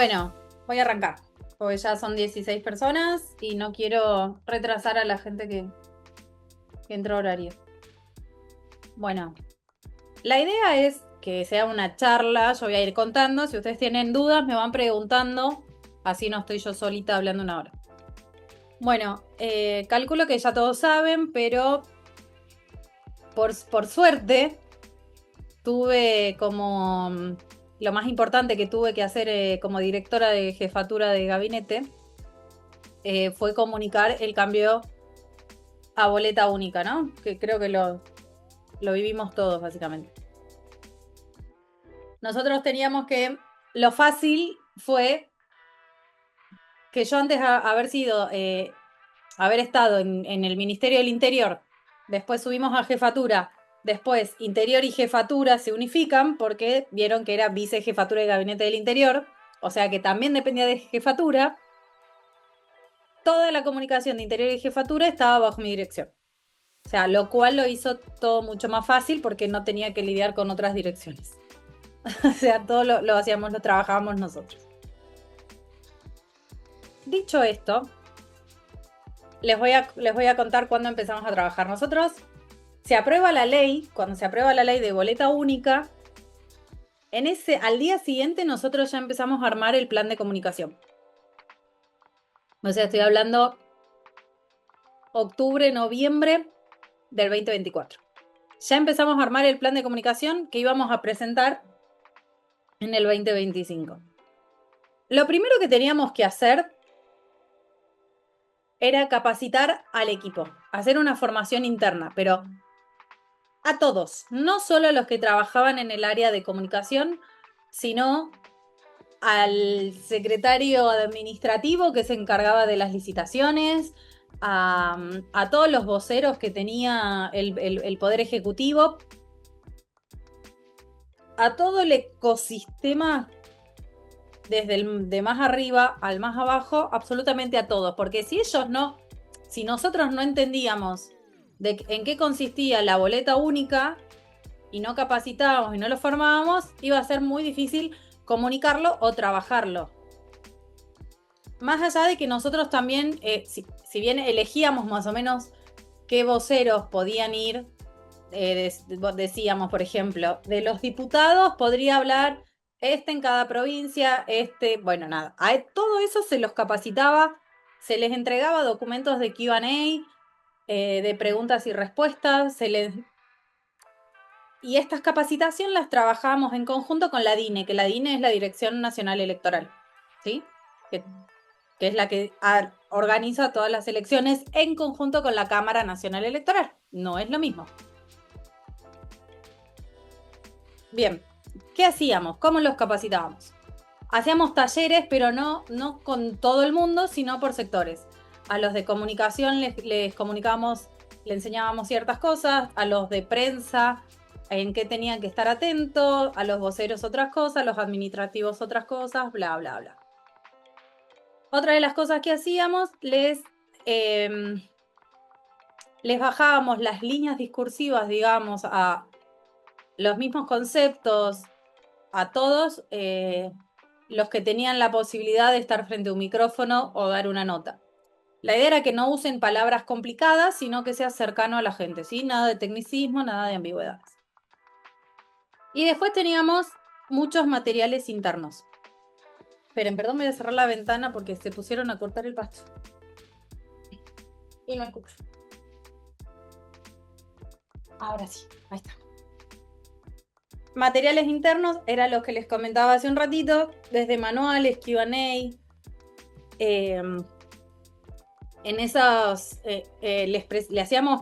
Bueno, voy a arrancar, porque ya son 16 personas y no quiero retrasar a la gente que entró a horario. Bueno, la idea es que sea una charla, yo voy a ir contando, si ustedes tienen dudas me van preguntando, así no estoy yo solita hablando una hora. Bueno, calculo que ya todos saben, pero por suerte tuve como lo más importante que tuve que hacer como directora de jefatura de gabinete fue comunicar el cambio a boleta única, ¿no? Que creo que lo vivimos todos, básicamente. Nosotros teníamos que... Lo fácil fue que yo antes de haber estado en el Ministerio del Interior, después subimos a jefatura, después Interior y Jefatura se unifican porque vieron que era vicejefatura de Gabinete del Interior, o sea que también dependía de jefatura. Toda la comunicación de Interior y Jefatura estaba bajo mi dirección. O sea, lo cual lo hizo todo mucho más fácil porque no tenía que lidiar con otras direcciones. O sea, todo lo trabajábamos nosotros. Dicho esto, les voy a contar cuándo empezamos a trabajar. Nosotros, cuando se aprueba la ley de boleta única, al día siguiente nosotros ya empezamos a armar el plan de comunicación. O sea, estoy hablando octubre, noviembre del 2024. Ya empezamos a armar el plan de comunicación que íbamos a presentar en el 2025. Lo primero que teníamos que hacer era capacitar al equipo, hacer una formación interna, pero a todos, no solo a los que trabajaban en el área de comunicación, sino al secretario administrativo que se encargaba de las licitaciones, a todos los voceros que tenía el Poder Ejecutivo, a todo el ecosistema desde de más arriba al más abajo, absolutamente a todos, porque si nosotros no entendíamos en qué consistía la boleta única y no capacitábamos y no lo formábamos, iba a ser muy difícil comunicarlo o trabajarlo. Más allá de que nosotros también, si bien elegíamos más o menos qué voceros podían ir, decíamos, por ejemplo, de los diputados podría hablar en cada provincia, bueno, nada, todo eso se los capacitaba, se les entregaba documentos de Q&A, de preguntas y respuestas, y estas capacitaciones las trabajábamos en conjunto con la DINE, que la DINE es la Dirección Nacional Electoral, ¿sí? Que es la que organiza todas las elecciones en conjunto con la Cámara Nacional Electoral. No es lo mismo. Bien, ¿qué hacíamos? ¿Cómo los capacitábamos? Hacíamos talleres, pero no con todo el mundo, sino por sectores. A los de comunicación les comunicábamos, les enseñábamos ciertas cosas, a los de prensa en qué tenían que estar atentos, a los voceros otras cosas, a los administrativos otras cosas, bla, bla, bla. Otra de las cosas que hacíamos, les bajábamos las líneas discursivas, digamos, a los mismos conceptos, a todos los que tenían la posibilidad de estar frente a un micrófono o dar una nota. La idea era que no usen palabras complicadas, sino que sea cercano a la gente, ¿sí? Nada de tecnicismo, nada de ambigüedades. Y después teníamos muchos materiales internos. Esperen, perdón, voy a cerrar la ventana porque se pusieron a cortar el pasto. Y no escucho. Ahora sí, ahí está. Materiales internos eran los que les comentaba hace un ratito, desde manuales, Q&A. En esos le hacíamos,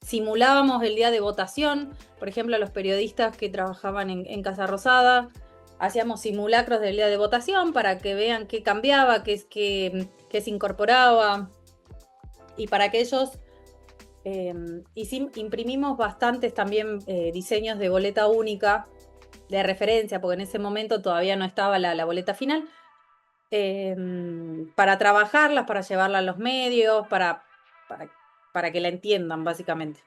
simulábamos el día de votación, por ejemplo, a los periodistas que trabajaban en Casa Rosada, hacíamos simulacros del día de votación para que vean qué cambiaba, qué se incorporaba, y para que ellos imprimimos bastantes también diseños de boleta única de referencia, porque en ese momento todavía no estaba la boleta final, para trabajarlas, para llevarla a los medios, para que la entiendan, básicamente.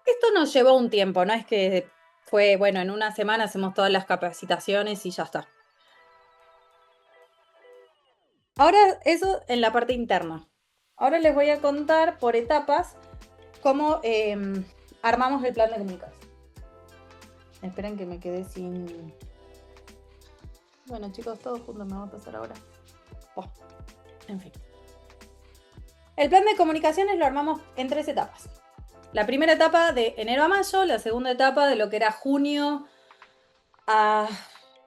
Esto nos llevó un tiempo, no es que Fue, bueno, en una semana hacemos todas las capacitaciones y ya está. Ahora eso en la parte interna. Ahora les voy a contar por etapas cómo armamos el plan de comunicación. Esperen que me quedé sin... Bueno, chicos, todos juntos me va a pasar ahora. Oh, en fin. El plan de comunicaciones lo armamos en 3 etapas. La primera etapa de enero a mayo, la segunda etapa de lo que era junio a...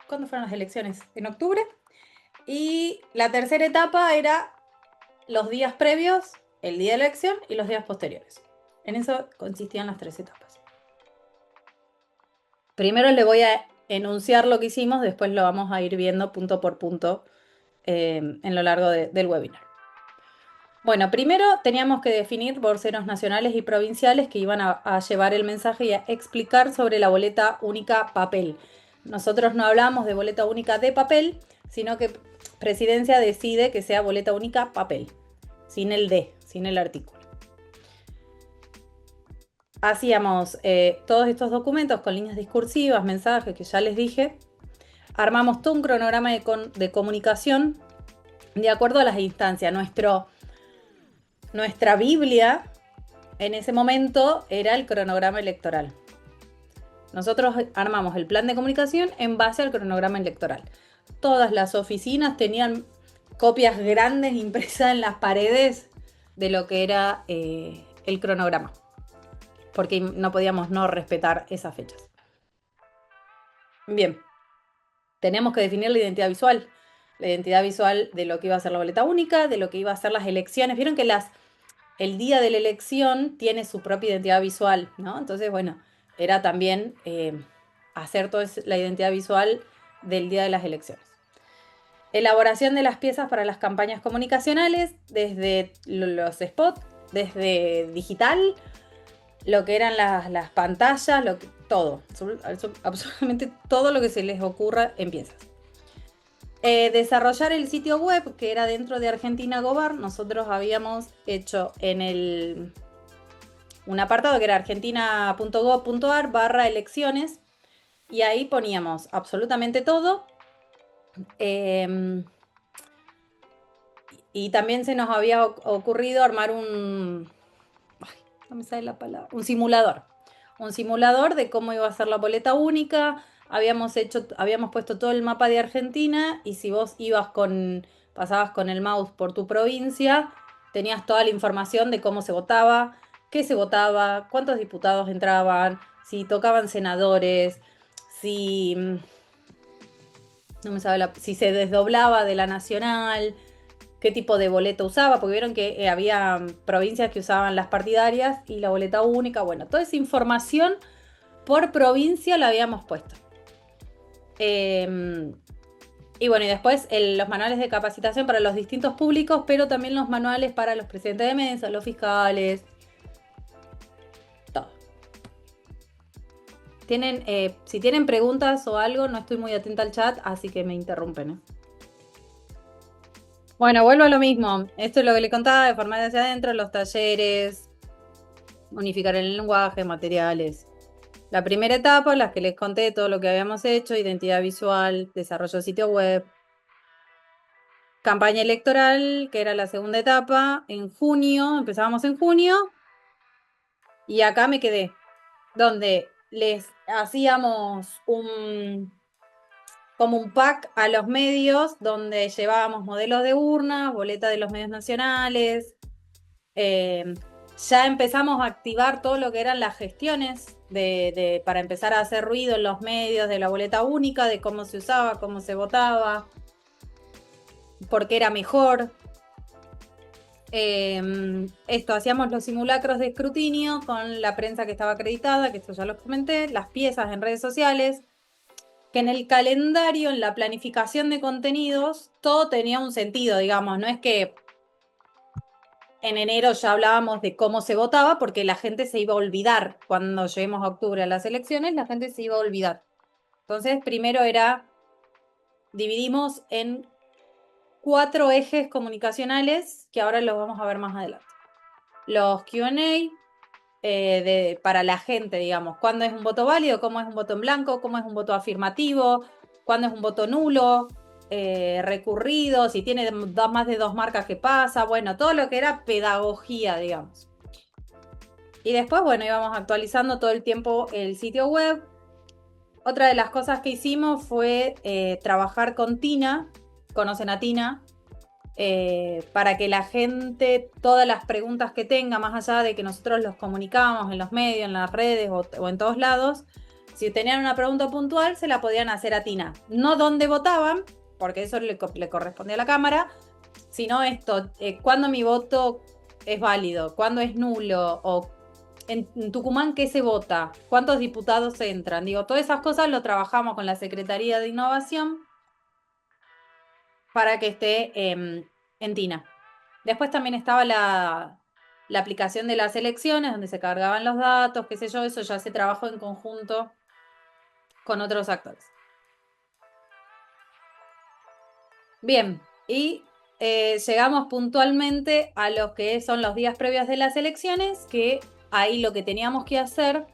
¿Cuándo fueron las elecciones? En octubre. Y la tercera etapa era los días previos, el día de la elección y los días posteriores. En eso consistían las 3 etapas. Primero le voy a enunciar lo que hicimos, después lo vamos a ir viendo punto por punto en lo largo del webinar. Bueno, primero teníamos que definir voceros nacionales y provinciales que iban a llevar el mensaje y a explicar sobre la boleta única papel. Nosotros no hablamos de boleta única de papel, sino que Presidencia decide que sea boleta única papel, sin el D, sin el artículo. Hacíamos todos estos documentos con líneas discursivas, mensajes que ya les dije. Armamos todo un cronograma de comunicación de acuerdo a las instancias. Nuestra Biblia en ese momento era el cronograma electoral. Nosotros armamos el plan de comunicación en base al cronograma electoral. Todas las oficinas tenían copias grandes impresas en las paredes de lo que era el cronograma, porque no podíamos no respetar esas fechas. Bien, tenemos que definir la identidad visual de lo que iba a ser la boleta única, de lo que iba a ser las elecciones. Vieron que el día de la elección tiene su propia identidad visual, ¿no? Entonces, bueno, era también hacer toda la identidad visual del día de las elecciones. Elaboración de las piezas para las campañas comunicacionales, desde los spots, desde digital, lo que eran las pantallas, todo, absolutamente todo lo que se les ocurra en piezas. Desarrollar el sitio web que era dentro de Argentina Gobar. Nosotros habíamos hecho en un apartado que era argentina.gov.ar/elecciones y ahí poníamos absolutamente todo. Y también se nos había ocurrido armar no me sale la palabra, un simulador de cómo iba a ser la boleta única. Habíamos puesto todo el mapa de Argentina y si vos pasabas con el mouse por tu provincia, tenías toda la información de cómo se votaba, qué se votaba, cuántos diputados entraban, si tocaban senadores, si si se desdoblaba de la nacional, qué tipo de boleta usaba, porque vieron que había provincias que usaban las partidarias y la boleta única. Bueno, toda esa información por provincia la habíamos puesto. Y bueno, y después los manuales de capacitación para los distintos públicos, pero también los manuales para los presidentes de mesa, los fiscales, todo. Si tienen preguntas o algo, no estoy muy atenta al chat, así que me interrumpen. Bueno, vuelvo a lo mismo. Esto es lo que le contaba de formar hacia adentro, los talleres, unificar el lenguaje, materiales. La primera etapa, las que les conté, todo lo que habíamos hecho, identidad visual, desarrollo de sitio web. Campaña electoral, que era la segunda etapa, empezábamos en junio, y acá me quedé, donde les hacíamos como un pack a los medios, donde llevábamos modelos de urnas, boleta de los medios nacionales. Ya empezamos a activar todo lo que eran las gestiones para empezar a hacer ruido en los medios de la boleta única, de cómo se usaba, cómo se votaba, por qué era mejor. Hacíamos los simulacros de escrutinio con la prensa que estaba acreditada, que esto ya lo comenté, las piezas en redes sociales, que en el calendario, en la planificación de contenidos, todo tenía un sentido, digamos, no es que en enero ya hablábamos de cómo se votaba, porque la gente se iba a olvidar. Cuando lleguemos a octubre a las elecciones, la gente se iba a olvidar. Entonces, primero dividimos en 4 ejes comunicacionales, que ahora los vamos a ver más adelante. Los Q&A, para la gente, digamos. ¿Cuándo es un voto válido? ¿Cómo es un voto en blanco? ¿Cómo es un voto afirmativo? ¿Cuándo es un voto nulo? Recurrido, si tiene más de 2 marcas que pasa, bueno, todo lo que era pedagogía, digamos. Y después, bueno, íbamos actualizando todo el tiempo el sitio web. Otra de las cosas que hicimos fue trabajar con Tina, conocen a Tina, para que la gente, todas las preguntas que tenga, más allá de que nosotros los comunicamos en los medios, en las redes o en todos lados, si tenían una pregunta puntual, se la podían hacer a Tina. No dónde votaban, porque eso le correspondía a la Cámara, sino esto, cuándo mi voto es válido, cuándo es nulo, o en Tucumán qué se vota, cuántos diputados entran. Digo, todas esas cosas lo trabajamos con la Secretaría de Innovación para que esté en TINA. Después también estaba la aplicación de las elecciones, donde se cargaban los datos, qué sé yo, eso ya se trabajó en conjunto con otros actores. Bien, y llegamos puntualmente a los que son los días previos de las elecciones, que ahí lo que teníamos que hacer,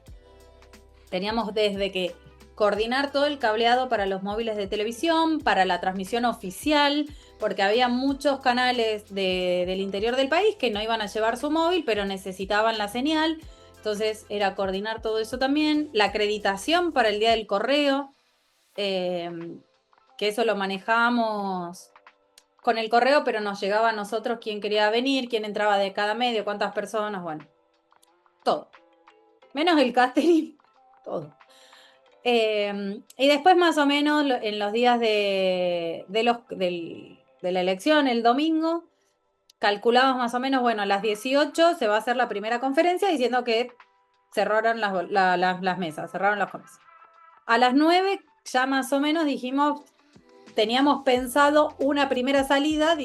teníamos desde que coordinar todo el cableado para los móviles de televisión, para la transmisión oficial, porque había muchos canales del interior del país que no iban a llevar su móvil, pero necesitaban la señal. Entonces era coordinar todo eso también. La acreditación para el día del correo, que eso lo manejábamos con el correo, pero nos llegaba a nosotros quién quería venir, quién entraba de cada medio, cuántas personas, bueno, todo. Menos el catering, todo. Y después más o menos en los días de la elección, el domingo, calculamos más o menos, bueno, a las 18 se va a hacer la primera conferencia diciendo que cerraron las mesas, cerraron las mesas. A las 9 ya más o menos dijimos, teníamos pensado una primera salida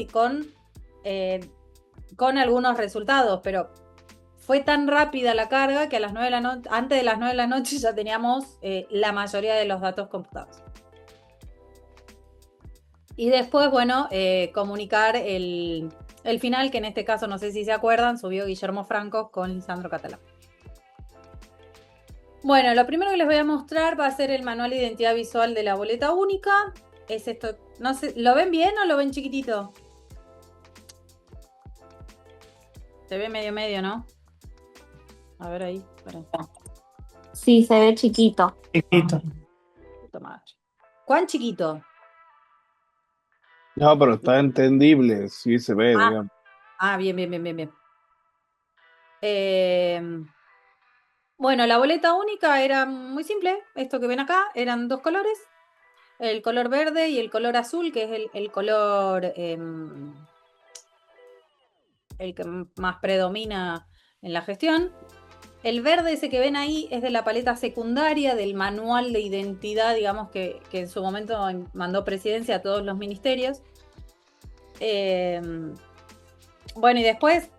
con algunos resultados, pero fue tan rápida la carga que a las 9 de la noche, antes de las 9 de la noche ya teníamos la mayoría de los datos computados. Y después, bueno, comunicar el final, que en este caso, no sé si se acuerdan, subió Guillermo Franco con Lisandro Catalán. Bueno, lo primero que les voy a mostrar va a ser el manual de identidad visual de la boleta única. Es esto, no sé, ¿lo ven bien o lo ven chiquitito? Se ve medio medio, ¿no? A ver ahí, esperen. Sí, se ve chiquito. Chiquito. Puta madre. ¿Cuán chiquito? No, pero está entendible, sí se ve, digamos. Bien, bien, bien, bien, bien. Bueno, la boleta única era muy simple. Esto que ven acá eran 2 colores. El color verde y el color azul, que es el color el que más predomina en la gestión. El verde ese que ven ahí es de la paleta secundaria del manual de identidad, digamos, que en su momento mandó Presidencia a todos los ministerios. Bueno, y después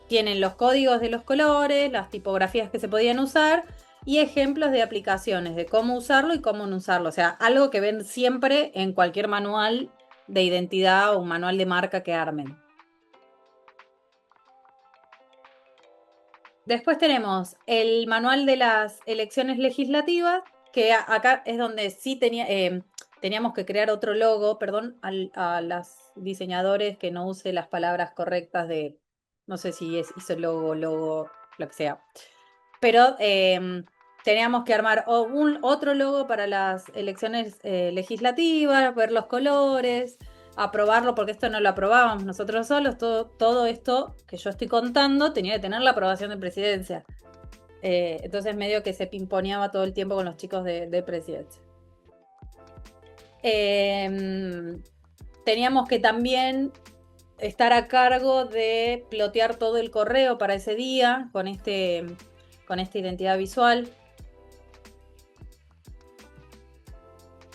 tienen los códigos de los colores, las tipografías que se podían usar y ejemplos de aplicaciones, de cómo usarlo y cómo no usarlo. O sea, algo que ven siempre en cualquier manual de identidad o un manual de marca que armen. Después tenemos el manual de las elecciones legislativas, que acá es donde sí teníamos que crear otro logo, perdón, a los diseñadores que no use las palabras correctas de, no sé si hizo logo, lo que sea. Pero teníamos que armar otro logo para las elecciones legislativas, ver los colores, aprobarlo, porque esto no lo aprobábamos nosotros solos, todo esto que yo estoy contando tenía que tener la aprobación de Presidencia. Entonces medio que se pimponeaba todo el tiempo con los chicos de Presidencia. Teníamos que también estar a cargo de plotear todo el correo para ese día con esta identidad visual.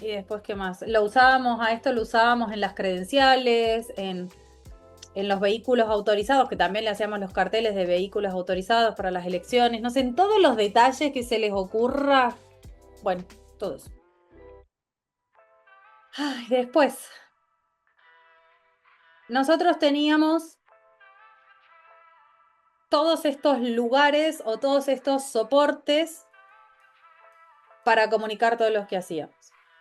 Y después, ¿qué más? Lo usábamos en las credenciales, en los vehículos autorizados, que también le hacíamos los carteles de vehículos autorizados para las elecciones, no sé, en todos los detalles que se les ocurra. Bueno, todo eso. Ay, después, nosotros teníamos todos estos lugares o todos estos soportes para comunicar todos los que hacíamos.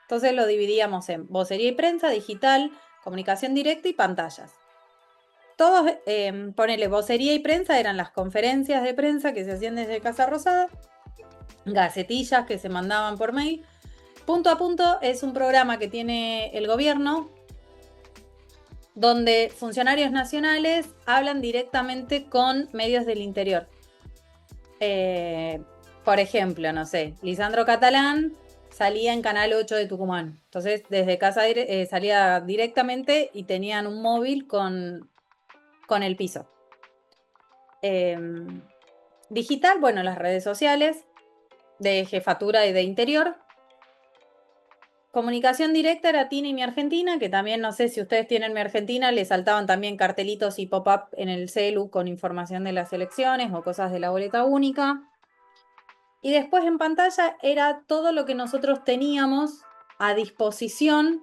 Entonces lo dividíamos en vocería y prensa, digital, comunicación directa y pantallas. Todos, ponele, vocería y prensa eran las conferencias de prensa que se hacían desde Casa Rosada, gacetillas que se mandaban por mail. Punto a Punto es un programa que tiene el gobierno donde funcionarios nacionales hablan directamente con medios del interior. Por ejemplo, no sé, Lisandro Catalán salía en Canal 8 de Tucumán. Entonces, desde casa salía directamente y tenían un móvil con el piso. Digital, bueno, las redes sociales de jefatura y de interior. Comunicación directa era Tina y Mi Argentina, que también no sé si ustedes tienen Mi Argentina, le saltaban también cartelitos y pop-up en el celu con información de las elecciones o cosas de la boleta única. Y después en pantalla era todo lo que nosotros teníamos a disposición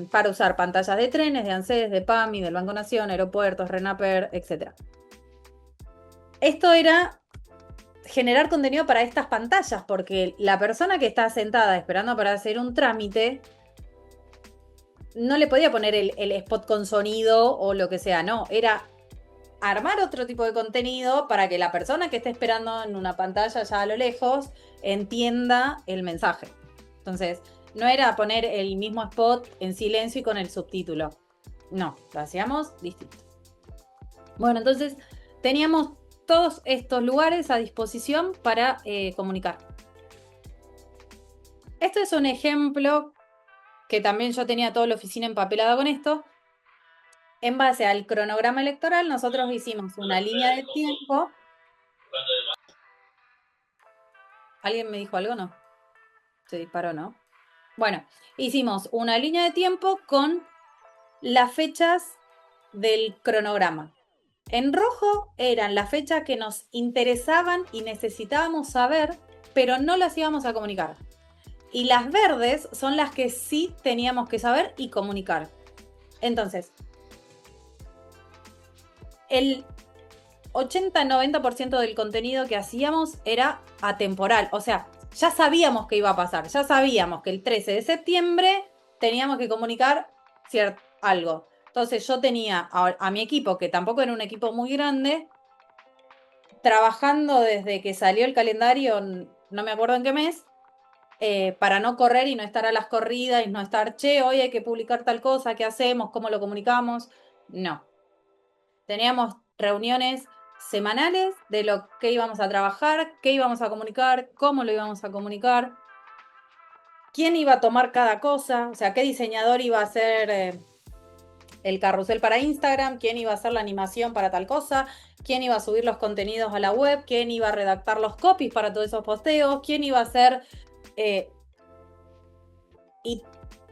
para usar pantallas de trenes, de ANSES, de PAMI, del Banco Nación, aeropuertos, RENAPER, etc. Esto era generar contenido para estas pantallas, porque la persona que está sentada esperando para hacer un trámite no le podía poner el spot con sonido o lo que sea, no, era armar otro tipo de contenido para que la persona que esté esperando en una pantalla ya a lo lejos entienda el mensaje. Entonces, no era poner el mismo spot en silencio y con el subtítulo. No, lo hacíamos distinto. Bueno, entonces teníamos todos estos lugares a disposición para comunicar. Esto es un ejemplo que también yo tenía toda la oficina empapelada con esto. En base al cronograma electoral, nosotros hicimos una línea de tiempo. ¿Alguien me dijo algo? No. Se disparó, ¿no? Bueno, hicimos una línea de tiempo con las fechas del cronograma. En rojo eran las fechas que nos interesaban y necesitábamos saber, pero no las íbamos a comunicar. Y las verdes son las que sí teníamos que saber y comunicar. Entonces, el 80-90% del contenido que hacíamos era atemporal. O sea, ya sabíamos que iba a pasar. Ya sabíamos que el 13 de septiembre teníamos que comunicar algo. Entonces yo tenía a mi equipo, que tampoco era un equipo muy grande, trabajando desde que salió el calendario, no me acuerdo en qué mes, para no correr y no estar a las corridas y no estar, che, hoy hay que publicar tal cosa, ¿qué hacemos? ¿Cómo lo comunicamos? No. Teníamos reuniones semanales de lo que íbamos a trabajar, qué íbamos a comunicar, cómo lo íbamos a comunicar, quién iba a tomar cada cosa, o sea, qué diseñador iba a hacer el carrusel para Instagram, quién iba a hacer la animación para tal cosa, quién iba a subir los contenidos a la web, quién iba a redactar los copies para todos esos posteos, quién iba a hacer... y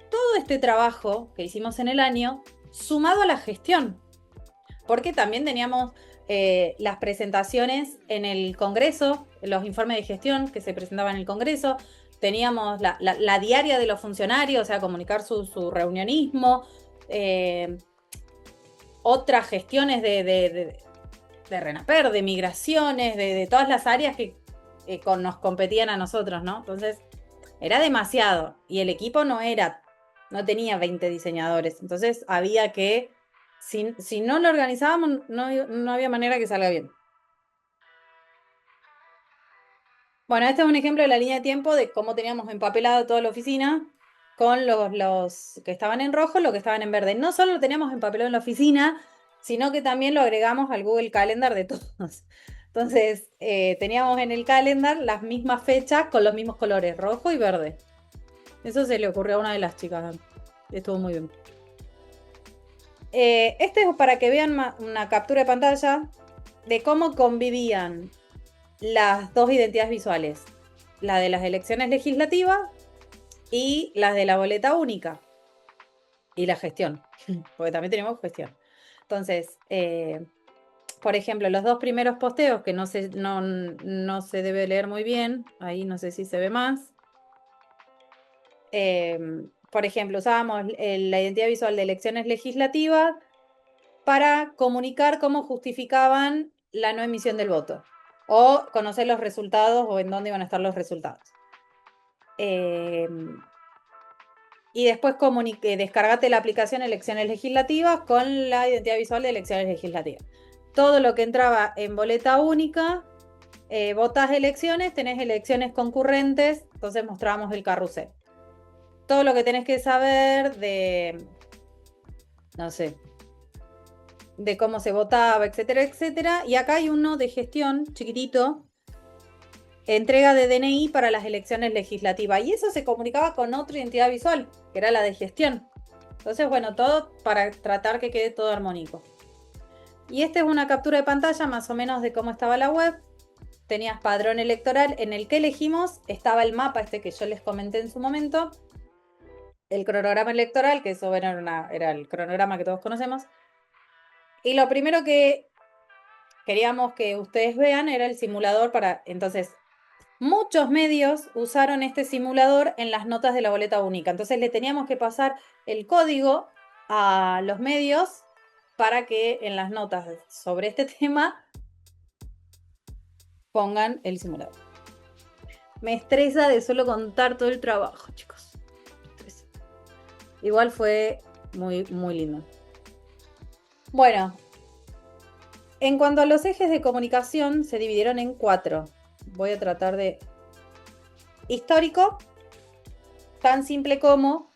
todo este trabajo que hicimos en el año, sumado a la gestión, porque también teníamos las presentaciones en el Congreso, los informes de gestión que se presentaban en el Congreso, teníamos la diaria de los funcionarios, o sea, comunicar su reunionismo, otras gestiones de RENAPER, de migraciones, de todas las áreas que nos competían a nosotros, ¿no? Entonces, era demasiado, y el equipo no tenía 20 diseñadores, entonces había que... Si no lo organizábamos, no había manera que salga bien. Bueno, este es un ejemplo de la línea de tiempo de cómo teníamos empapelado toda la oficina con los que estaban en rojo, los que estaban en verde. No solo lo teníamos empapelado en la oficina, sino que también lo agregamos al Google Calendar de todos. Entonces, teníamos en el calendar las mismas fechas con los mismos colores, rojo y verde. Eso se le ocurrió a una de las chicas. Estuvo muy bien. Este es para que vean una captura de pantalla de cómo convivían las dos identidades visuales, la de las elecciones legislativas y las de la boleta única y la gestión, porque también tenemos gestión. Entonces, por ejemplo, los dos primeros posteos que no se debe leer muy bien, ahí no sé si se ve más. Por ejemplo, usábamos la identidad visual de elecciones legislativas para comunicar cómo justificaban la no emisión del voto o conocer los resultados o en dónde iban a estar los resultados. Y después descargate la aplicación Elecciones Legislativas con la identidad visual de Elecciones Legislativas. Todo lo que entraba en boleta única, votás elecciones, tenés elecciones concurrentes, entonces mostrábamos el carrusel. Todo lo que tenés que saber de, no sé, de cómo se votaba, etcétera, etcétera. Y acá hay uno de gestión, chiquitito, entrega de DNI para las elecciones legislativas. Y eso se comunicaba con otra identidad visual, que era la de gestión. Entonces, bueno, todo para tratar que quede todo armónico. Y esta es una captura de pantalla más o menos de cómo estaba la web. Tenías padrón electoral en el que elegimos. Estaba el mapa este que yo les comenté en su momento. El cronograma electoral, que eso era el cronograma que todos conocemos. Y lo primero que queríamos que ustedes vean era el simulador para... Entonces, muchos medios usaron este simulador en las notas de la boleta única. Entonces le teníamos que pasar el código a los medios para que en las notas sobre este tema pongan el simulador. Me estresa de solo contar todo el trabajo, chicos. Igual fue muy, muy lindo. Bueno, en cuanto a los ejes de comunicación, se dividieron en 4. Voy a tratar de... Histórico, tan simple como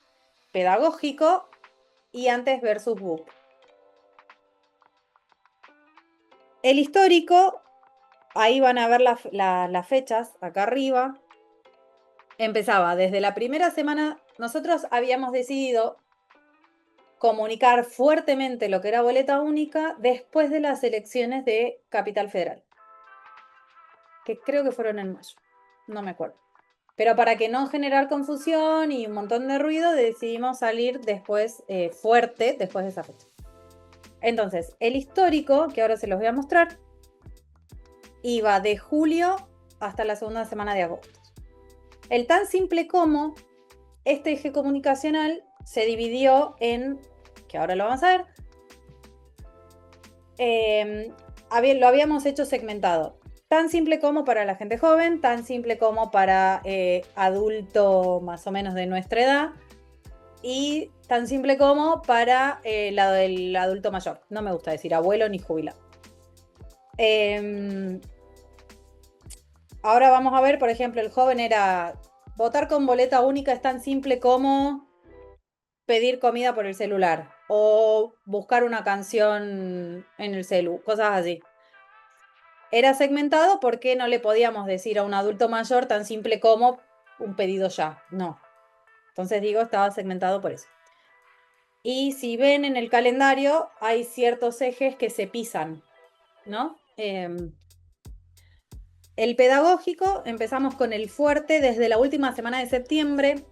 pedagógico y antes versus BUP. El histórico, ahí van a ver las fechas, acá arriba. Empezaba desde la primera semana. Nosotros habíamos decidido comunicar fuertemente lo que era boleta única después de las elecciones de Capital Federal, que creo que fueron en mayo, no me acuerdo. Pero para que no generar confusión y un montón de ruido, decidimos salir después, fuerte, después de esa fecha. Entonces, el histórico, que ahora se los voy a mostrar, iba de julio hasta la segunda semana de agosto. El tan simple como este eje comunicacional se dividió en, que ahora lo vamos a ver, lo habíamos hecho segmentado. Tan simple como para la gente joven, tan simple como para adulto más o menos de nuestra edad y tan simple como para el adulto mayor. No me gusta decir abuelo ni jubilado. Ahora vamos a ver, por ejemplo, el joven era votar con boleta única es tan simple como pedir comida por el celular o buscar una canción en el celu, cosas así. Era segmentado porque no le podíamos decir a un adulto mayor tan simple como un pedido ya, no. Entonces digo, estaba segmentado por eso. Y si ven en el calendario, hay ciertos ejes que se pisan, ¿no? El pedagógico, empezamos con el fuerte desde la última semana de septiembre,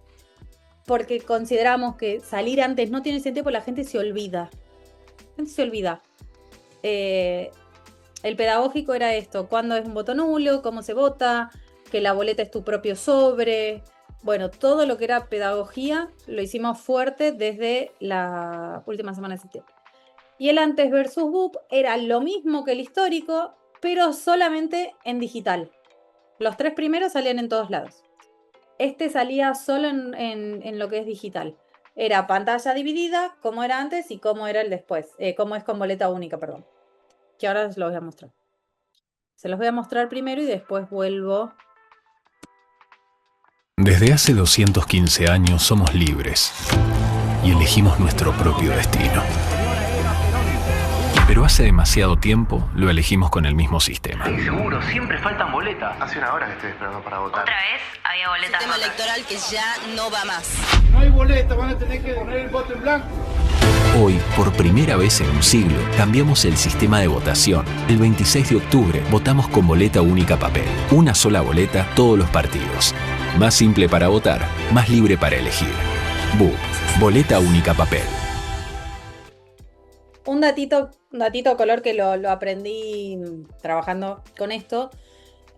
porque consideramos que salir antes no tiene sentido porque la gente se olvida. La gente se olvida. El pedagógico era esto, cuándo es un voto nulo, cómo se vota, que la boleta es tu propio sobre. Bueno, todo lo que era pedagogía lo hicimos fuerte desde la última semana de septiembre. Y el antes versus BUP era lo mismo que el histórico, pero solamente en digital. Los 3 primeros salían en todos lados. Este salía solo en lo que es digital. Era pantalla dividida, como era antes y cómo era el después. Cómo es con boleta única, perdón. Que ahora os lo voy a mostrar. Se los voy a mostrar primero y después vuelvo. Desde hace 215 años somos libres y elegimos nuestro propio destino. Pero hace demasiado tiempo lo elegimos con el mismo sistema. Sí, seguro, siempre faltan boletas. Hace una hora que estoy esperando para votar. Otra vez había boletas. Sistema electoral que ya no va más. No hay boleta, van a tener que poner el voto en blanco. Hoy, por primera vez en un siglo, cambiamos el sistema de votación. El 26 de octubre votamos con boleta única papel. Una sola boleta, todos los partidos. Más simple para votar, más libre para elegir. BUP, boleta única papel. Un datito color que lo aprendí trabajando con esto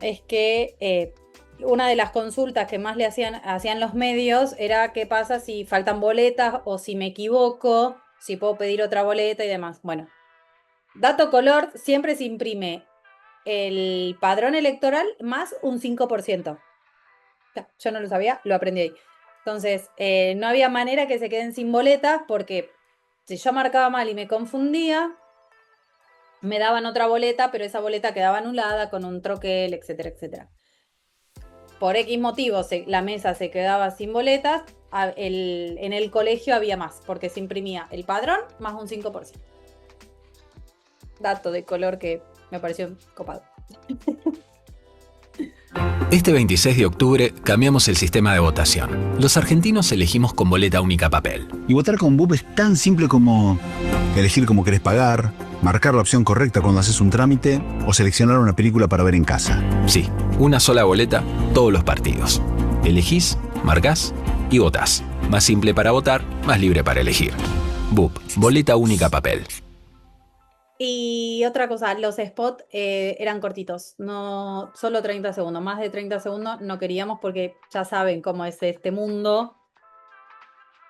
es que una de las consultas que más le hacían los medios era qué pasa si faltan boletas o si me equivoco, si puedo pedir otra boleta y demás. Bueno, Dato color, siempre se imprime el padrón electoral más un 5%. Yo no lo sabía, lo aprendí ahí. Entonces, no había manera que se queden sin boletas porque si yo marcaba mal y me confundía, me daban otra boleta, pero esa boleta quedaba anulada con un troquel, etcétera, etcétera. Por X motivos la mesa se quedaba sin boletas, en el colegio había más, porque se imprimía el padrón más un 5%. Dato de color que me pareció copado. Este 26 de octubre cambiamos el sistema de votación. Los argentinos elegimos con boleta única papel. Y votar con BUP es tan simple como elegir cómo querés pagar, marcar la opción correcta cuando haces un trámite o seleccionar una película para ver en casa. Sí, una sola boleta, todos los partidos. Elegís, marcás y votás. Más simple para votar, más libre para elegir. BUP, boleta única papel. Y otra cosa, los spots eran cortitos, no solo 30 segundos, más de 30 segundos no queríamos porque ya saben cómo es este mundo,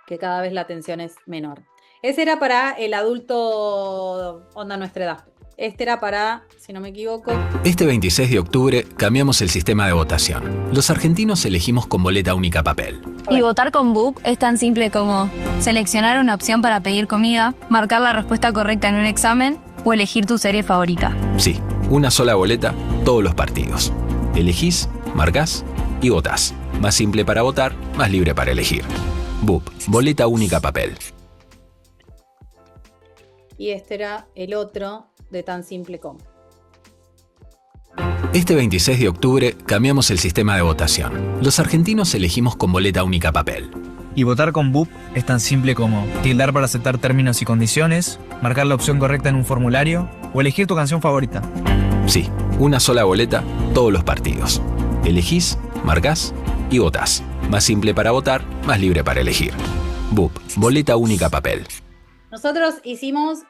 que cada vez la atención es menor. Ese era para el adulto onda nuestra edad. Este era para, si no me equivoco... Este 26 de octubre cambiamos el sistema de votación. Los argentinos elegimos con boleta única papel. Y votar con BUP es tan simple como seleccionar una opción para pedir comida, marcar la respuesta correcta en un examen o elegir tu serie favorita. Sí, una sola boleta, todos los partidos. Elegís, marcás y votás. Más simple para votar, más libre para elegir. BUP, boleta única papel. Y este era el otro de tan simple como. Este 26 de octubre cambiamos el sistema de votación. Los argentinos elegimos con boleta única papel. Y votar con BUP es tan simple como tildar para aceptar términos y condiciones, marcar la opción correcta en un formulario o elegir tu canción favorita. Sí, una sola boleta, todos los partidos. Elegís, marcás y votás. Más simple para votar, más libre para elegir. BUP, boleta única papel. Nosotros hicimos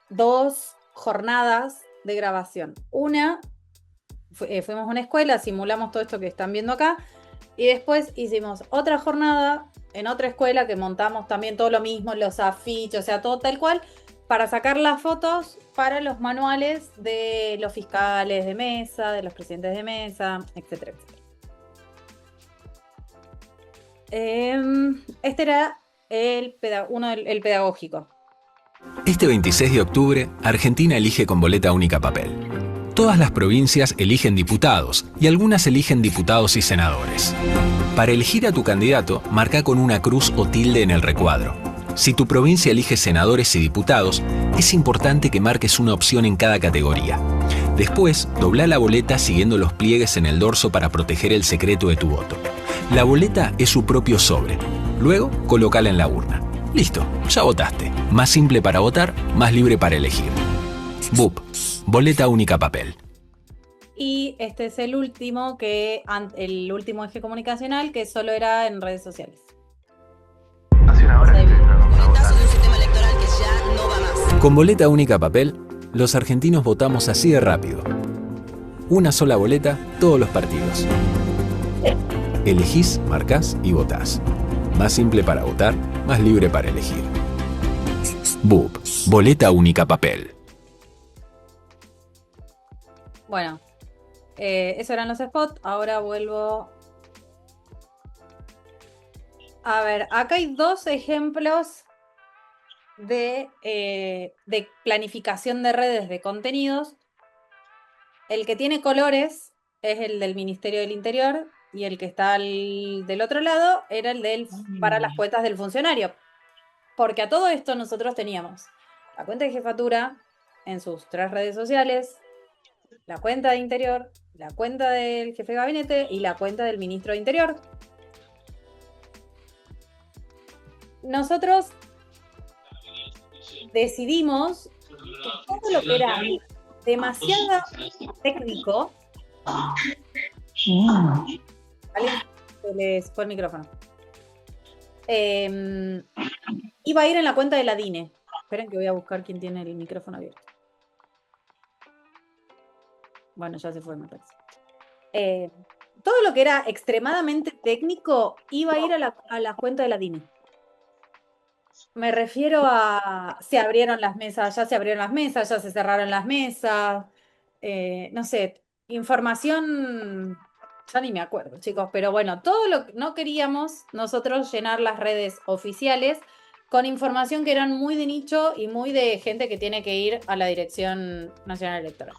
2 jornadas de grabación. Una, fuimos a una escuela, simulamos todo esto que están viendo acá, y después hicimos otra jornada en otra escuela que montamos también todo lo mismo, los afiches, o sea, todo tal cual, para sacar las fotos para los manuales de los fiscales de mesa, de los presidentes de mesa, etcétera, etcétera. Este era el pedagógico. Este 26 de octubre, Argentina elige con boleta única papel. Todas las provincias eligen diputados y algunas eligen diputados y senadores. Para elegir a tu candidato, marca con una cruz o tilde en el recuadro. Si tu provincia elige senadores y diputados, es importante que marques una opción en cada categoría. Después, dobla la boleta siguiendo los pliegues en el dorso para proteger el secreto de tu voto. La boleta es su propio sobre. Luego, colócala en la urna. Listo, ya votaste. Más simple para votar, más libre para elegir. BUP, boleta única papel. Y este es el último eje comunicacional que solo era en redes sociales. Hace una hora que estoy entrando para votar. Retazo de un sistema electoral que ya no va más. Con boleta única papel, los argentinos votamos así de rápido. Una sola boleta, todos los partidos. Elegís, marcás y votás. Más simple para votar, más libre para elegir. BUP, boleta única papel. Bueno, eso eran los spots. Ahora vuelvo. A ver, acá hay 2 ejemplos de planificación de redes de contenidos. El que tiene colores es el del Ministerio del Interior y el que está del otro lado era el para las cuentas del funcionario. Porque a todo esto nosotros teníamos la cuenta de jefatura en sus 3 redes sociales, la cuenta de Interior, la cuenta del jefe de gabinete y la cuenta del ministro de Interior. Nosotros decidimos que todo lo que era demasiado técnico, ¿vale? Se les fue el micrófono. Iba a ir en la cuenta de la DINE. Esperen que voy a buscar quién tiene el micrófono abierto. Bueno, ya se fue, me parece. Todo lo que era extremadamente técnico iba a ir a la cuenta de la DINE. Me refiero a se abrieron las mesas, ya se abrieron las mesas, ya se cerraron las mesas. No sé, información, ya ni me acuerdo, chicos, pero bueno, todo lo que no queríamos nosotros llenar las redes oficiales con información que eran muy de nicho y muy de gente que tiene que ir a la Dirección Nacional Electoral.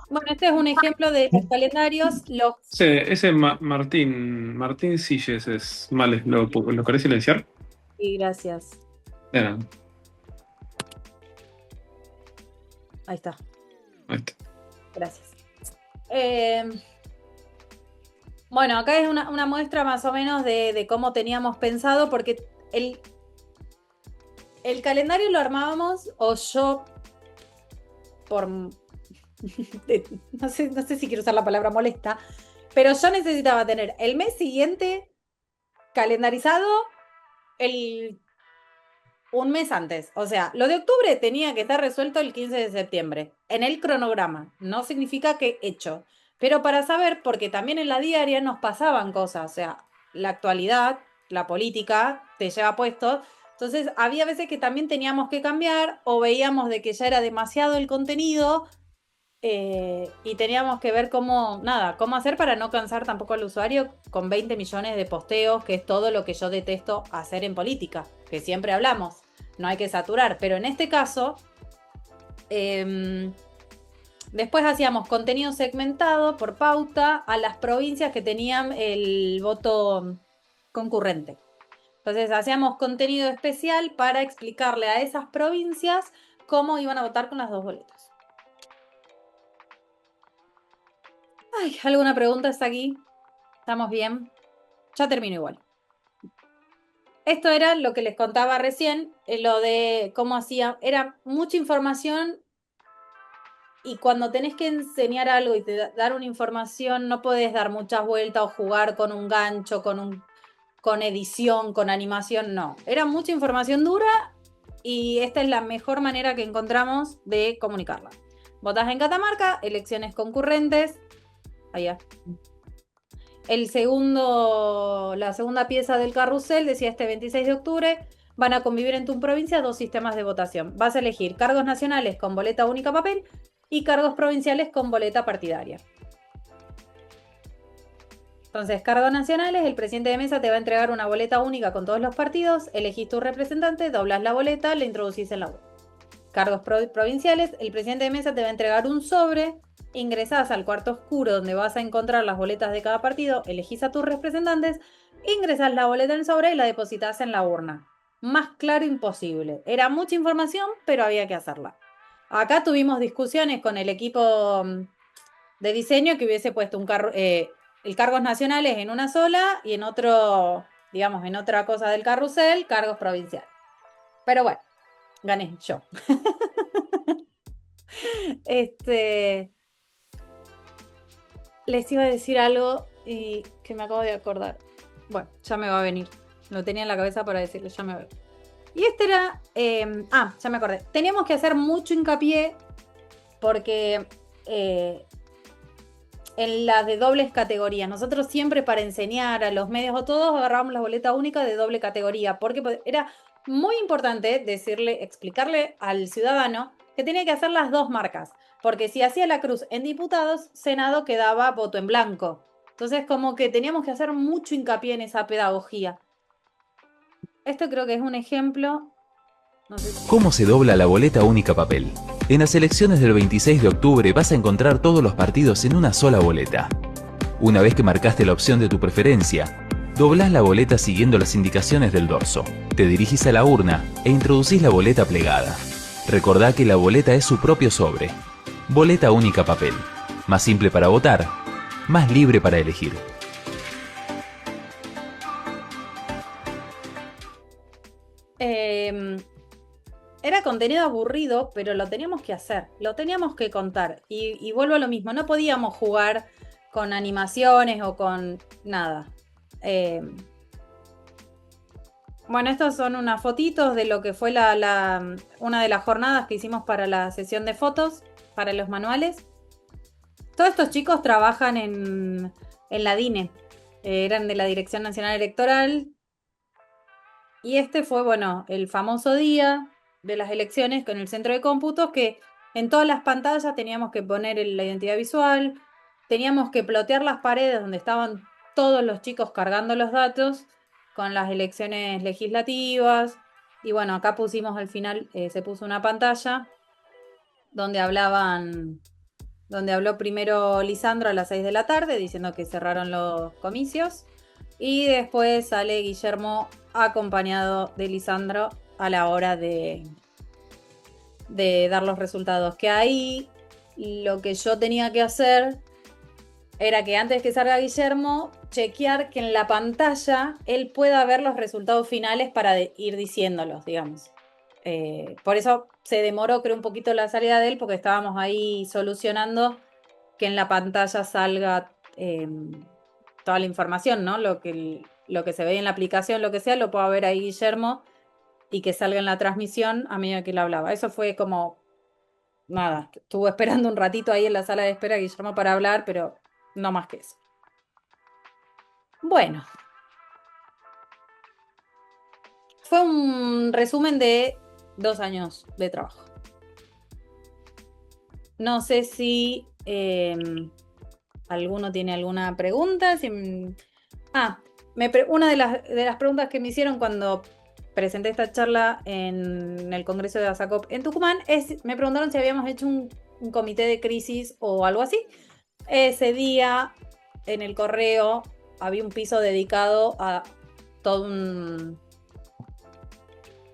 Bueno, este es un ejemplo de los calendarios. Ese Martín Silles es mal, ¿lo querés silenciar? Sí, gracias. De nada. Ahí está. Ahí está. Gracias. Bueno, acá es una muestra más o menos de cómo teníamos pensado, porque el calendario lo armábamos, o yo, por... no sé si quiero usar la palabra molesta, pero yo necesitaba tener el mes siguiente calendarizado un mes antes. O sea, lo de octubre tenía que estar resuelto el 15 de septiembre, en el cronograma. No significa que hecho. Pero para saber, porque también en la diaria nos pasaban cosas. O sea, la actualidad, la política, te lleva puestos. Entonces, había veces que también teníamos que cambiar o veíamos de que ya era demasiado el contenido y teníamos que ver cómo hacer para no cansar tampoco al usuario con 20 millones de posteos, que es todo lo que yo detesto hacer en política, que siempre hablamos, no hay que saturar, pero en este caso, después hacíamos contenido segmentado por pauta a las provincias que tenían el voto concurrente. Entonces hacíamos contenido especial para explicarle a esas provincias cómo iban a votar con las dos boletas. Ay, ¿alguna pregunta hasta aquí? ¿Estamos bien? Ya termino igual. Esto era lo que les contaba recién, lo de cómo hacía. Era mucha información y cuando tenés que enseñar algo y dar una información, no podés dar muchas vueltas o jugar con un gancho, con edición, con animación, no. Era mucha información dura y esta es la mejor manera que encontramos de comunicarla. Votás en Catamarca, elecciones concurrentes. Allá. La segunda pieza del carrusel decía este 26 de octubre van a convivir en tu provincia dos sistemas de votación. Vas a elegir cargos nacionales con boleta única papel y cargos provinciales con boleta partidaria. Entonces, cargos nacionales, el presidente de mesa te va a entregar una boleta única con todos los partidos, elegís tu representante, doblás la boleta, la introducís en la web. Cargos provinciales, el presidente de mesa te va a entregar un sobre, ingresás al cuarto oscuro donde vas a encontrar las boletas de cada partido, elegís a tus representantes, ingresás la boleta en el sobre y la depositas en la urna. Más claro imposible. Era mucha información, pero había que hacerla. Acá tuvimos discusiones con el equipo de diseño que hubiese puesto el cargos nacionales en una sola y en otro, digamos, en otra cosa del carrusel, cargos provinciales. Pero bueno, gané yo. Les iba a decir algo y que me acabo de acordar. Bueno, ya me va a venir. Lo tenía en la cabeza para decirle, ya me va a venir. Y este era... ya me acordé. Teníamos que hacer mucho hincapié porque en la de dobles categorías. Nosotros siempre para enseñar a los medios o todos agarrábamos la boleta única de doble categoría porque era muy importante explicarle al ciudadano que tenía que hacer las dos marcas. Porque si hacía la cruz en diputados, Senado quedaba voto en blanco. Entonces como que teníamos que hacer mucho hincapié en esa pedagogía. Esto creo que es un ejemplo. No sé si... ¿Cómo se dobla la boleta única papel? En las elecciones del 26 de octubre vas a encontrar todos los partidos en una sola boleta. Una vez que marcaste la opción de tu preferencia, doblás la boleta siguiendo las indicaciones del dorso. Te dirigís a la urna e introducís la boleta plegada. Recordá que la boleta es su propio sobre. Boleta única papel. Más simple para votar, más libre para elegir. Era contenido aburrido, pero lo teníamos que hacer, lo teníamos que contar. Y vuelvo a lo mismo, no podíamos jugar con animaciones o con nada. Bueno, estos son unas fotitos de lo que fue una de las jornadas que hicimos para la sesión de fotos, para los manuales. Todos estos chicos trabajan en la DINE. eran de la Dirección Nacional Electoral. Y este fue, bueno, el famoso día de las elecciones con el centro de cómputos, que en todas las pantallas teníamos que poner la identidad visual, teníamos que plotear las paredes donde estaban todos los chicos cargando los datos con las elecciones legislativas. Y bueno, acá pusimos al final, se puso una pantalla donde habló primero Lisandro a las 6 de la tarde diciendo que cerraron los comicios. Y después sale Guillermo acompañado de Lisandro a la hora de dar los resultados. Que ahí lo que yo tenía que hacer era que antes que salga Guillermo, chequear que en la pantalla él pueda ver los resultados finales para ir diciéndolos, digamos. Por eso se demoró, creo, un poquito la salida de él, porque estábamos ahí solucionando que en la pantalla salga toda la información, ¿no? Lo que se ve en la aplicación, lo que sea, lo pueda ver ahí Guillermo y que salga en la transmisión a medida que él hablaba. Eso fue como, nada, estuvo esperando un ratito ahí en la sala de espera Guillermo para hablar, pero no más que eso. Bueno. Fue un resumen de 2 años de trabajo. No sé si alguno tiene alguna pregunta. Una de las preguntas que me hicieron cuando presenté esta charla en el Congreso de ASACOP en Tucumán me preguntaron si habíamos hecho un comité de crisis o algo así. Ese día en el correo había un piso dedicado a todo un...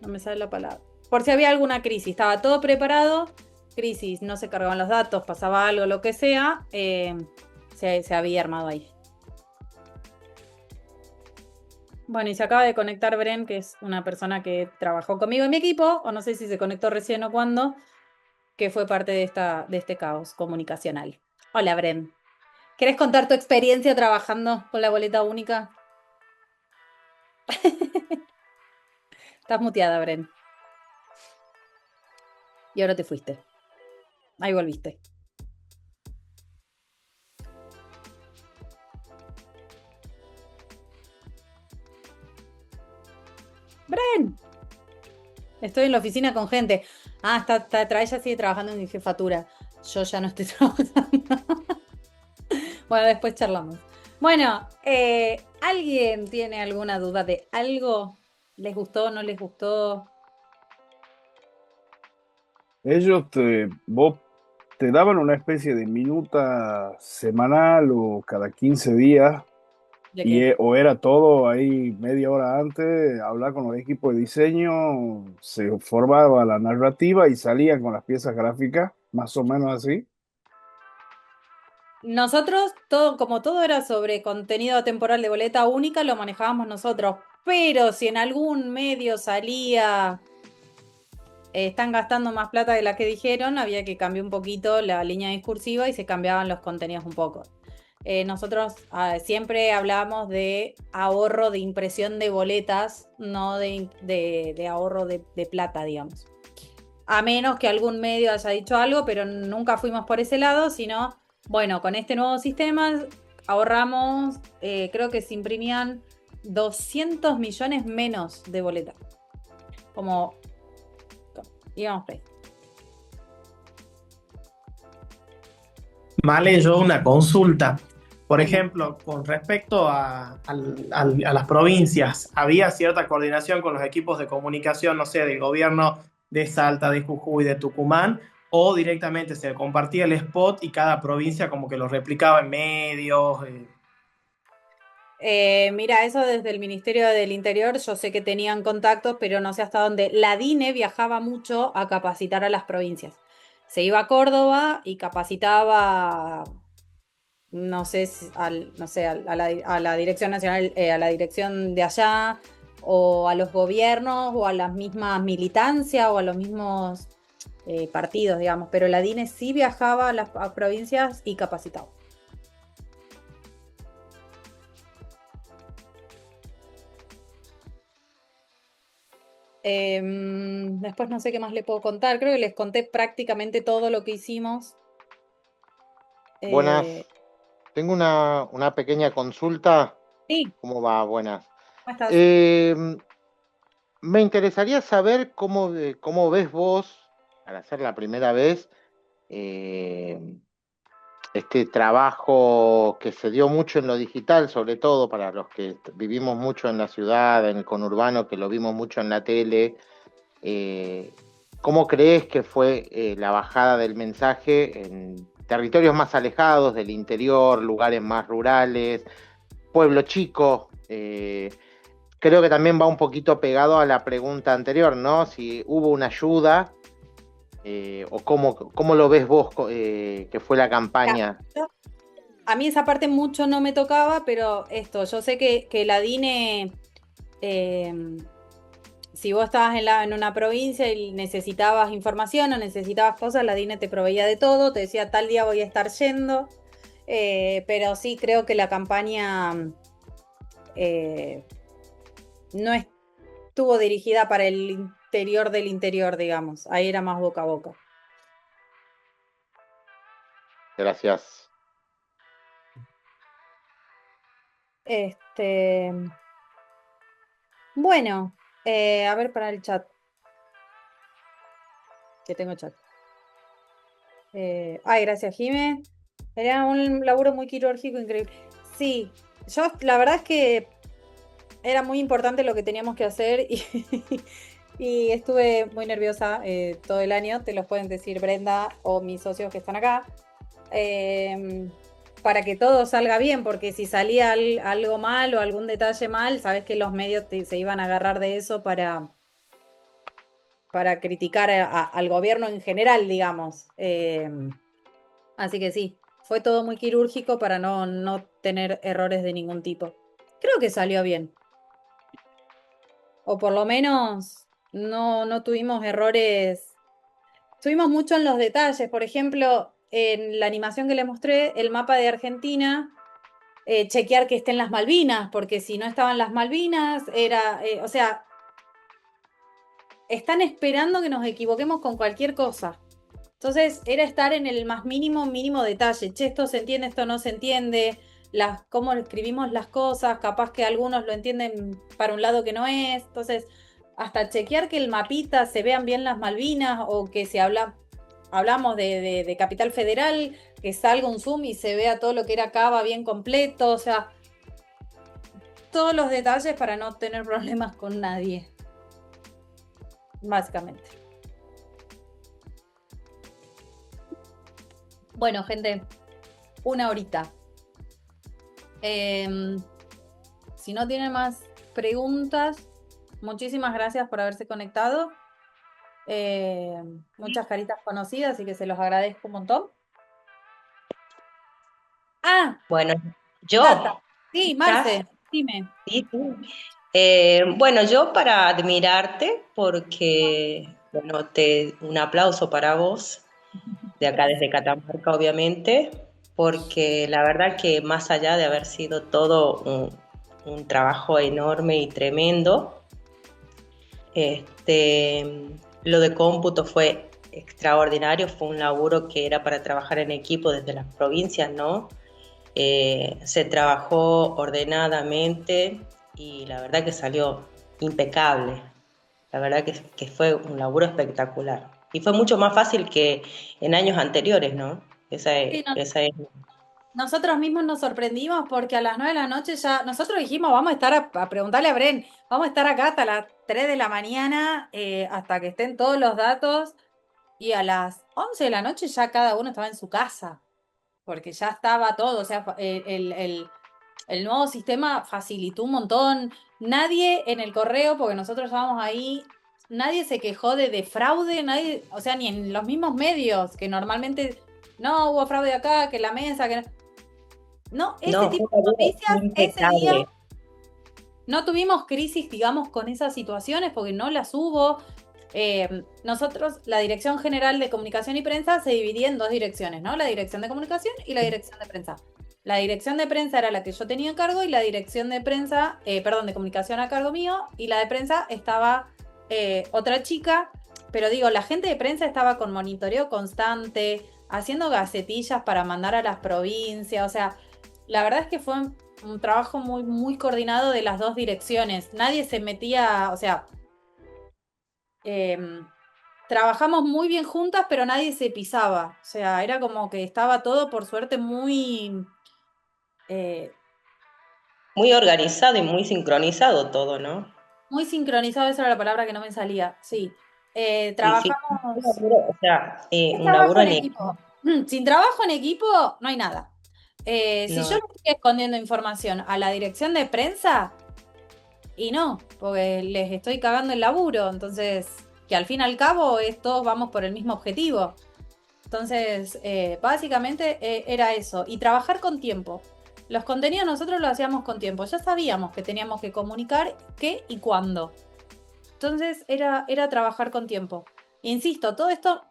No me sale la palabra. Por si había alguna crisis. Estaba todo preparado. Crisis, no se cargaban los datos, pasaba algo, lo que sea. Se había armado ahí. Bueno, y se acaba de conectar Bren, que es una persona que trabajó conmigo en mi equipo, o no sé si se conectó recién o cuándo, que fue parte de este caos comunicacional. Hola, Bren. ¿Querés contar tu experiencia trabajando con la boleta única? Estás muteada, Bren. Y ahora te fuiste. Ahí volviste. ¡Bren! Estoy en la oficina con gente. Ella sigue trabajando en mi jefatura. Yo ya no estoy trabajando. Bueno, después charlamos. Bueno, ¿alguien tiene alguna duda de algo? ¿Les gustó, no les gustó? Vos te daban una especie de minuta semanal o cada 15 días, o era todo ahí media hora antes, hablar con los equipos de diseño, se formaba la narrativa y salían con las piezas gráficas, más o menos así. Nosotros, como todo era sobre contenido temporal de boleta única, lo manejábamos nosotros. Pero si en algún medio salía, están gastando más plata de la que dijeron, había que cambiar un poquito la línea discursiva y se cambiaban los contenidos un poco. Nosotros siempre hablábamos de ahorro de impresión de boletas, no de ahorro de plata, digamos. A menos que algún medio haya dicho algo, pero nunca fuimos por ese lado, sino, bueno, con este nuevo sistema ahorramos, creo que se imprimían 200 millones menos de boletas. Como, digamos, pues. Vale, yo una consulta. Por ejemplo, con respecto a las provincias, ¿había cierta coordinación con los equipos de comunicación, no sé, del gobierno de Salta, de Jujuy, de Tucumán? ¿O directamente se compartía el spot y cada provincia como que lo replicaba en medios? Mira, eso desde el Ministerio del Interior, yo sé que tenían contactos, pero no sé hasta dónde. La DINE viajaba mucho a capacitar a las provincias. Se iba a Córdoba y capacitaba, no sé, a la Dirección Nacional, a la dirección de allá, o a los gobiernos, o a las mismas militancias, o a los mismos partidos, digamos. Pero la DINE sí viajaba a las provincias y capacitaba. Después no sé qué más le puedo contar. Creo que les conté prácticamente todo lo que hicimos. Buenas. Tengo una pequeña consulta. Sí, ¿Cómo va? Buenas. ¿cómo estás? Me interesaría saber cómo ves vos, al hacer la primera vez, eh, este trabajo que se dio mucho en lo digital, sobre todo para los que vivimos mucho en la ciudad, en el conurbano, que lo vimos mucho en la tele. eh, ¿Cómo crees que fue la bajada del mensaje en territorios más alejados del interior, lugares más rurales, pueblo chico? Creo que también va un poquito pegado a la pregunta anterior, ¿no? Si hubo una ayuda o cómo lo ves vos que fue la campaña. A mí esa parte mucho no me tocaba, pero yo sé que la DINE, si vos estabas en una provincia y necesitabas información o necesitabas cosas, la DINE te proveía de todo, te decía tal día voy a estar yendo, pero sí creo que la campaña no estuvo dirigida para el interior del interior, digamos, ahí era más boca a boca. Gracias. Bueno, a ver para el chat. Que tengo chat. Gracias, Jime. Era un laburo muy quirúrgico, increíble. Sí, yo la verdad es que era muy importante lo que teníamos que hacer y estuve muy nerviosa todo el año, te los pueden decir Brenda o mis socios que están acá, para que todo salga bien, porque si salía algo mal o algún detalle mal, sabes que los medios se iban a agarrar de eso para criticar al gobierno en general, digamos. Así que sí, fue todo muy quirúrgico para no tener errores de ningún tipo. Creo que salió bien. O por lo menos no tuvimos errores. Estuvimos mucho en los detalles. Por ejemplo, en la animación que le mostré, el mapa de Argentina, chequear que estén las Malvinas, porque si no estaban las Malvinas, o sea, están esperando que nos equivoquemos con cualquier cosa. Entonces, era estar en el más mínimo detalle. Che, esto se entiende, esto no se entiende. Cómo escribimos las cosas, capaz que algunos lo entienden para un lado que no es. Entonces, hasta chequear que el mapita se vean bien las Malvinas o que si hablamos de Capital Federal, que salga un zoom y se vea todo lo que era Cava bien completo. O sea, todos los detalles para no tener problemas con nadie. Básicamente. Bueno, gente, 1 horita. Si no tienen más preguntas, muchísimas gracias por haberse conectado. Muchas caritas conocidas, así que se los agradezco un montón. Bueno, yo. Tata. Sí, Marce, dime. Sí. Bueno, yo para admirarte, porque, bueno, un aplauso para vos, de acá desde Catamarca, obviamente, porque la verdad que más allá de haber sido todo un trabajo enorme y tremendo, lo de cómputo fue extraordinario, fue un laburo que era para trabajar en equipo desde las provincias, ¿no? Se trabajó ordenadamente y la verdad que salió impecable. La verdad que fue un laburo espectacular. Y fue mucho más fácil que en años anteriores, ¿no? Esa es. Nosotros mismos nos sorprendimos porque a las 9 de la noche ya, nosotros dijimos, vamos a estar a preguntarle a Bren, vamos a estar acá hasta las 3 de la mañana, hasta que estén todos los datos, y a las 11 de la noche ya cada uno estaba en su casa, porque ya estaba todo, o sea, el nuevo sistema facilitó un montón. Nadie en el correo, porque nosotros estábamos ahí, nadie se quejó de fraude, nadie, o sea, ni en los mismos medios, que normalmente no hubo fraude acá, que la mesa, que no, tipo de noticias, ese día no tuvimos crisis, digamos, con esas situaciones, porque no las hubo. Nosotros, la Dirección General de Comunicación y Prensa se dividía en 2 direcciones, ¿no? La Dirección de Comunicación y la Dirección de Prensa. La Dirección de Prensa era la que yo tenía a cargo y la Dirección de Prensa, de Comunicación a cargo mío, y la de Prensa estaba otra chica, pero digo, la gente de prensa estaba con monitoreo constante, haciendo gacetillas para mandar a las provincias, o sea, la verdad es que fue un trabajo muy, muy coordinado de las dos direcciones. Nadie se metía, o sea, trabajamos muy bien juntas, pero nadie se pisaba. O sea, era como que estaba todo, por suerte, muy... Muy organizado y muy sincronizado todo, ¿no? muy sincronizado, esa era la palabra que no me salía. Sí. Sí, sí. Trabajamos... O sea, Es un trabajo laburo en en equipo. equipo. Sin trabajo en equipo no hay nada. Si yo No, le estoy escondiendo información a la dirección de prensa, y no, porque les estoy cagando el laburo, entonces, que al fin y al cabo todos vamos por el mismo objetivo. Entonces, básicamente era eso, y trabajar con tiempo. Los contenidos nosotros los hacíamos con tiempo, ya sabíamos que teníamos que comunicar qué y cuándo. Entonces, era trabajar con tiempo. Insisto, todo esto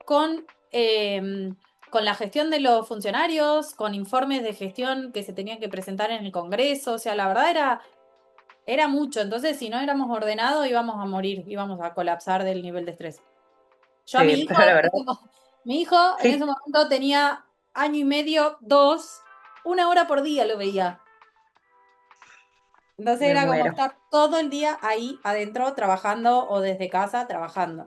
con la gestión de los funcionarios, con informes de gestión que se tenían que presentar en el Congreso, o sea, la verdad era mucho, entonces si no éramos ordenados íbamos a morir, íbamos a colapsar del nivel de estrés. Yo a mi sí, hijo, pero la verdad, mi hijo en ese momento tenía 1 año y medio, 2, 1 hora por día lo veía. Entonces me era como muero. estar todo el día ahí adentro trabajando o desde casa trabajando.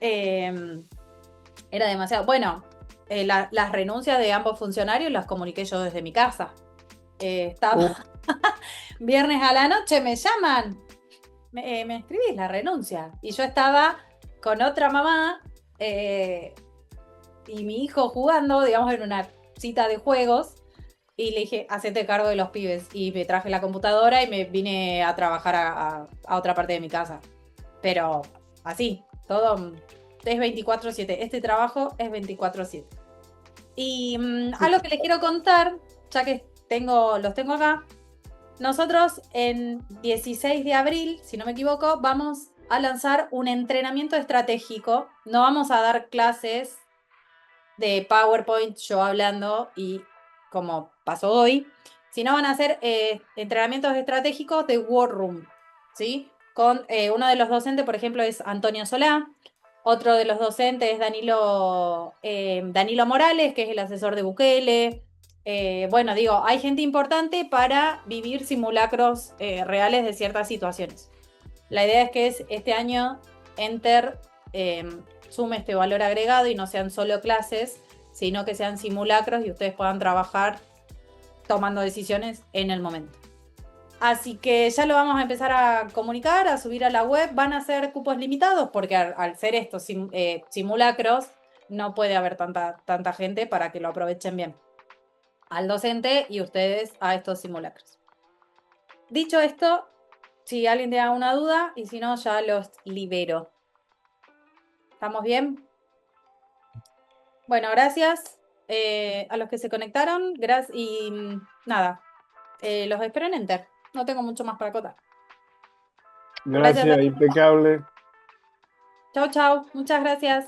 Era demasiado. Bueno, las renuncias de ambos funcionarios las comuniqué yo desde mi casa. Estaba viernes a la noche, me llaman. Me escribís la renuncia. Y yo estaba con otra mamá y mi hijo jugando, digamos, en una cita de juegos. Y le dije, hacete cargo de los pibes. Y me traje la computadora y me vine a trabajar a otra parte de mi casa. Pero así, todo es 24/7. Este trabajo es 24/7. Y algo que les quiero contar, ya que los tengo acá, nosotros en 16 de abril, si no me equivoco, vamos a lanzar un entrenamiento estratégico. No vamos a dar clases de PowerPoint, yo hablando y como pasó hoy, sino van a hacer entrenamientos estratégicos de War Room, ¿sí? Con uno de los docentes, por ejemplo, es Antonio Solá. Otro de los docentes es Danilo Morales, que es el asesor de Bukele. Bueno, digo, hay gente importante para vivir simulacros reales de ciertas situaciones. La idea es que este año Enter sume este valor agregado y no sean solo clases, sino que sean simulacros y ustedes puedan trabajar tomando decisiones en el momento. Así que ya lo vamos a empezar a comunicar, a subir a la web. Van a ser cupos limitados porque al ser estos simulacros no puede haber tanta gente para que lo aprovechen bien. Al docente y ustedes a estos simulacros. Dicho esto, si alguien tiene alguna duda y si no, ya los libero. ¿Estamos bien? Bueno, gracias a los que se conectaron. Gracias y nada, los espero en Enter. No tengo mucho más para acotar. Gracias, impecable. Chau, chau. Muchas gracias.